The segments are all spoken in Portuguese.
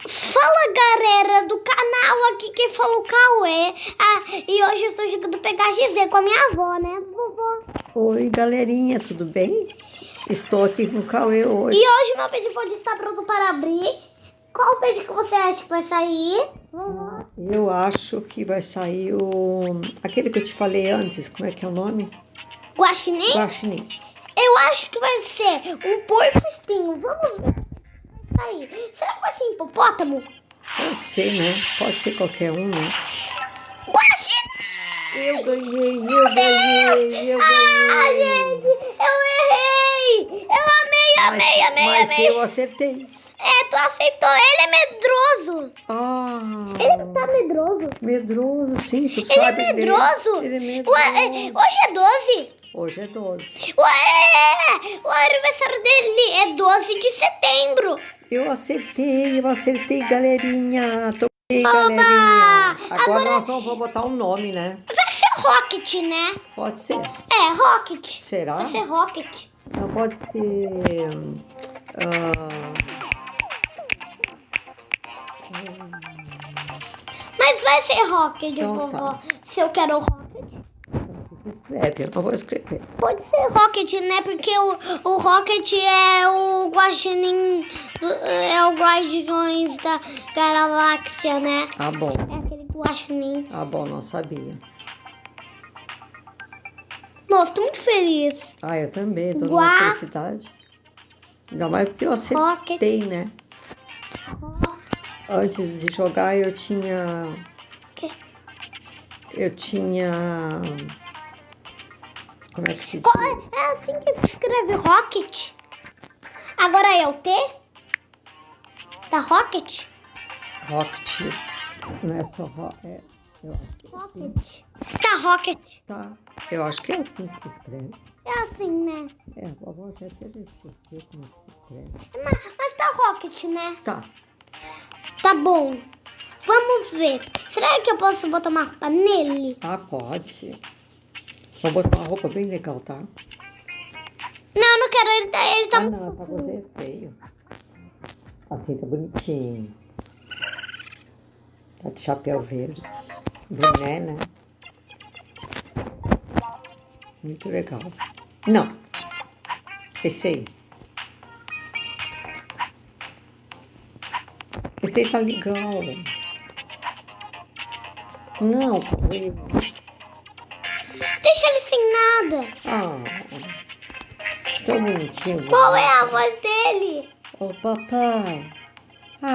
Fala, galera do canal, aqui quem fala o Cauê. E hoje eu estou jogando pegar GZ com a minha avó, né, vovó? Oi, galerinha, tudo bem? Estou aqui com o Cauê hoje. E hoje meu peixe pode estar pronto para abrir. Qual peixe que você acha que vai sair, vovó? Eu acho que vai sair aquele que eu te falei antes, como é que é o nome? Guaxinim? Guaxinim. Eu acho que vai ser um porco-espinho. Vamos ver o que vai sair. Será que vai ser hipopótamo? Pode ser, né? Pode ser qualquer um, né? Guaxinim! Eu ganhei! Gente, eu errei! Eu amei! Mas eu acertei. Tu aceitou, ele é medroso. Ele tá medroso. Medroso, sim, tu Ele sabe. é medroso. Ele é medroso. Ué, hoje é 12. Hoje é 12. Ué, o aniversário dele é 12 de setembro. Eu acertei, galerinha. Tô bem, galerinha. Agora nós vamos botar um nome, né? Vai ser Rocket, né? Pode ser. Rocket. Será? Vai ser Rocket. Não pode ser. Mas vai ser Rocket, Então vovó. tá. Se eu quero Rocket. Escreve, eu não vou escrever. Pode ser Rocket, né? Porque o Rocket é o guaxinim, é o Guardiões da Galáxia, né? Tá bom. É aquele guaxinim. Tá bom, não sabia. Nossa, tô muito feliz. Eu também, tô numa felicidade. Ainda mais porque eu acertei, né? Antes de jogar eu tinha... Que? Eu tinha... Como é que se diz? É assim que se escreve Rocket. Agora é o T? Tá Rocket? Rocket. Não é só Rocket. Eu acho que é assim. Rocket. Tá Rocket. Tá. Eu acho que é assim que se escreve. É assim, né? A vovó já até esqueceu como é que se escreve. Mas tá Rocket, né? Tá. Tá bom. Vamos ver. Será que eu posso botar uma roupa nele? Pode. Vou botar uma roupa bem legal, tá? Não, não quero. Ele tá Não, pra você é feio. Assim tá bonitinho. Tá de chapéu verde. Boné, né? Muito legal. Não. Esse aí. Esse aí tá legal. Não, Deixa ele sem nada. Tão bonitinho. Qual é a voz dele? Ô, papai.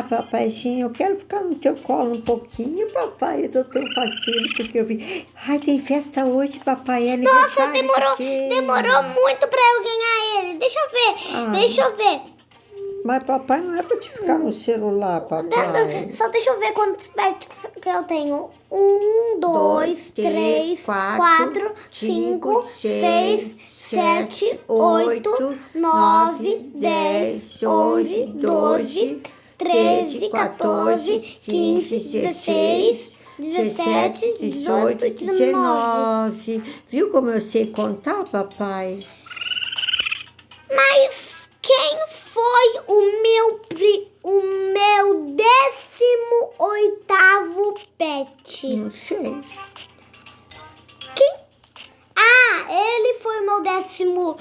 Papaizinho, eu quero ficar no teu colo um pouquinho, papai. Eu tô tão faceiro porque eu vi. Tem festa hoje, papai. É Nossa, aniversário demorou muito pra eu ganhar ele. Deixa eu ver. Mas papai não é pra te ficar no celular, papai. Só deixa eu ver quantos pets que eu tenho. 1, 2, 3, 4, 5, 6, 7, 8, 9, 10, 11, 12, 13, 14, 15, 16, 17, 18, 19. Viu como eu sei contar, papai? Mas quem foi o meu 18º pet? Não sei. Quem? Ele foi o meu 17º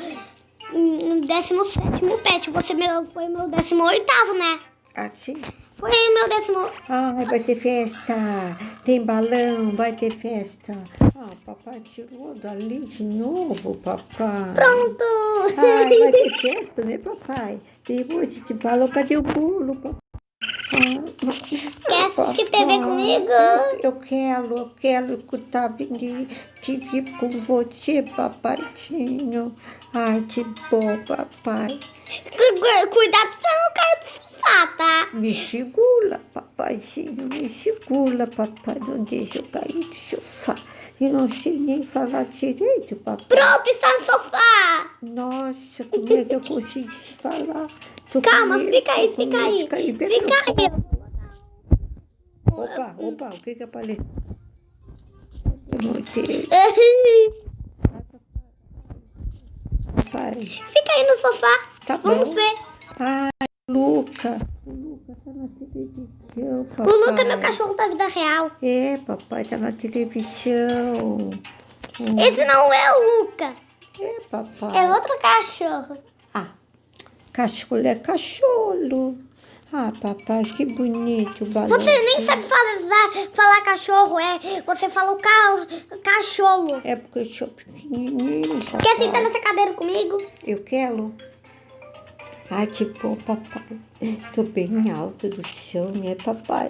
pet. Você foi meu 18º, né? Sim. Foi meu 10º. Vai ter festa. Tem balão, vai ter festa. Papai tirou dali de novo, papai. Pronto. Vai ter festa, né, papai? Tem um monte de balão. Cadê o bolo, papai? Quer assistir TV comigo? Eu quero escutar TV com você, papaizinho. Que bom, papai. Cuidado pra não cair do sofá, tá? Me segura, papaizinho, me segura, papai. Não deixa eu cair do sofá. E não sei nem falar direito, papai. Pronto, está no sofá. Nossa, como é que eu consigo falar? Calma, fica aí. Fica aí. Opa, o que apareceu? Papai. Fica aí no sofá. Tá Vamos bom. ver. Luca tá na televisão, O papai. Luta é meu cachorro da vida real. É, papai, tá na televisão. Esse não é o Luca. É, papai. É outro cachorro. Ah, cachorro é cachorro. Ah, papai, que bonito o balão. Você nem sabe falar cachorro, você fala o cachorro. É porque eu sou pequenininho, papai. Quer sentar nessa cadeira comigo? Eu quero. Ai, que bom, papai. Tô bem alto do chão, né, papai?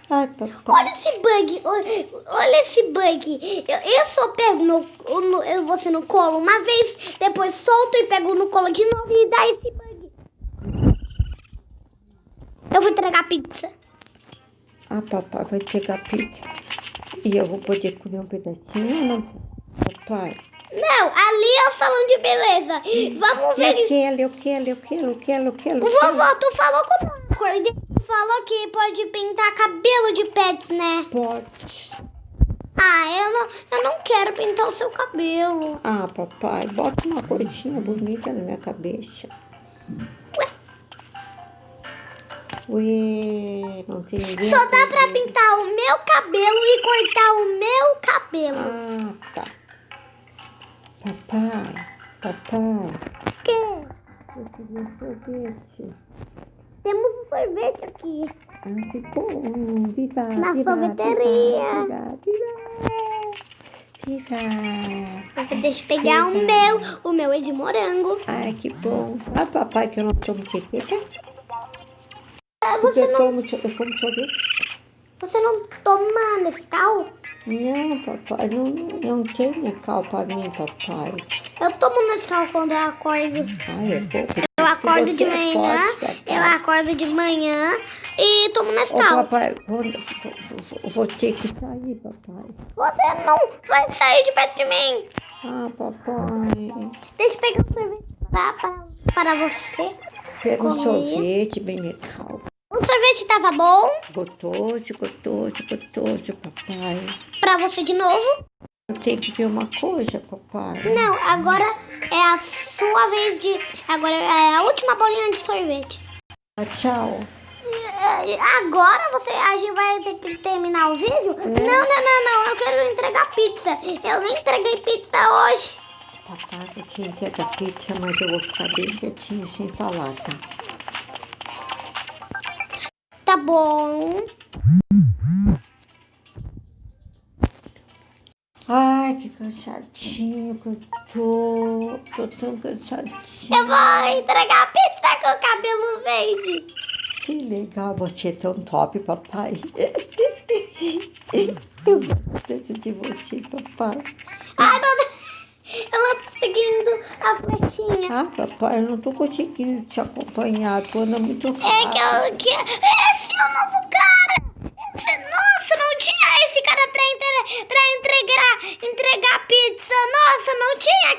Ai, papai. Olha esse bug, olha esse bug. Eu só pego você no colo uma vez, depois solto e pego no colo de novo e dá esse bug. Eu vou entregar pizza. Ah, papai vai pegar pizza. E eu vou poder comer um pedacinho ou não? Papai. Não, ali é o salão de beleza. Vamos ver. Eu quero. Vovó, tu falou com o acordei. Falou que pode pintar cabelo de pets, né? Pode. Ah, eu não quero pintar o seu cabelo. Ah, papai, bota uma coisinha bonita na minha cabeça. Ué, não tem ninguém. Só dá pra pintar o meu cabelo e cortar o meu cabelo. Ah, tá. Papai. O quê? Eu queria um sorvete. Temos um sorvete aqui. Ah, que bom. Viva. Na sorveteria. Viva. Deixa eu pegar o meu. O meu é de morango. Ai, que bom. Ah, papai, que eu não tomo chiqueta. Você Eu não, como sorvete. você não toma Nescau? Não, papai, não tem Nescau pra mim, papai. Eu tomo Nescau quando eu acordo. Ai, é bom. Eu acordo de manhã, e tomo Ô, Nescau. papai, vou ter que sair, papai. Você não vai sair de perto de mim. Ah, papai. Deixa eu pegar um sorvete para você. Pega um Comer. sorvete bem legal. Um sorvete tava bom Gostoso, papai. para você de novo? Eu tenho que ver uma coisa, papai. Não, agora é a sua vez de... Agora é a última bolinha de sorvete. Ah, tchau. Agora a gente vai ter que terminar o vídeo? Não, eu quero entregar pizza. Eu nem entreguei pizza hoje. Papai, eu te entrego a pizza, mas eu vou ficar bem quietinho sem falar, tá? Tá bom. Ai, que cansadinho que eu tô. Tô tão cansadinho. Eu vou entregar a pizza com o cabelo verde. Que legal, você é tão top, papai. Eu gosto tanto de você, papai. Ai, meu Deus. Ela tá seguindo a flechinha. Ah, papai, eu não tô conseguindo te acompanhar, tu anda muito rápido. É que esse é o novo cara. Nossa, não tinha esse cara pra entregar pizza. Nossa, não tinha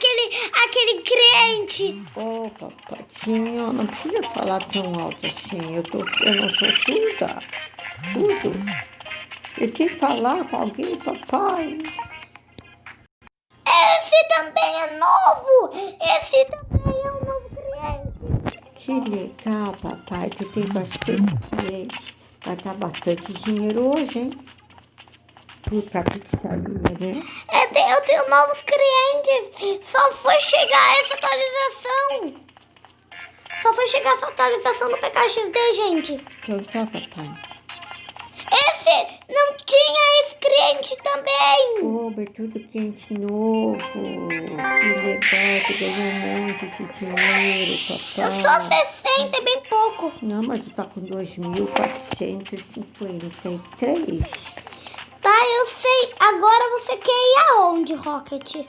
aquele crente. Ô, papatinho, não precisa falar tão alto assim. Eu não sou surda. Tudo. Eu tenho que falar com alguém, papai. Esse também é novo. Esse também é um novo cliente. Que legal, papai. Tu tem bastante cliente. Vai dar bastante dinheiro hoje, hein? Tu pra pizzaria, né? Eu tenho novos clientes. Só foi chegar essa atualização. Só foi chegar essa atualização no PKXD, gente. Então tá, papai. Esse não tinha esse cliente também. Pô, mas tudo quente novo. Que legal, tu ganhou um monte de dinheiro, papai. Só 60 é bem pouco. Não, mas tu tá com 2.453. Tá, eu sei. Agora você quer ir aonde, Rocket? Você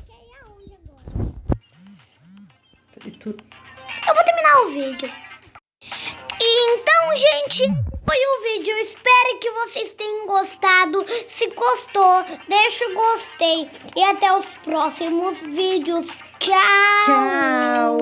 quer ir aonde agora? Eu vou terminar o vídeo. Então, gente, foi o vídeo. Eu espero que vocês tenham gostado. Se gostou, deixa o gostei. E até os próximos vídeos. Tchau! Tchau!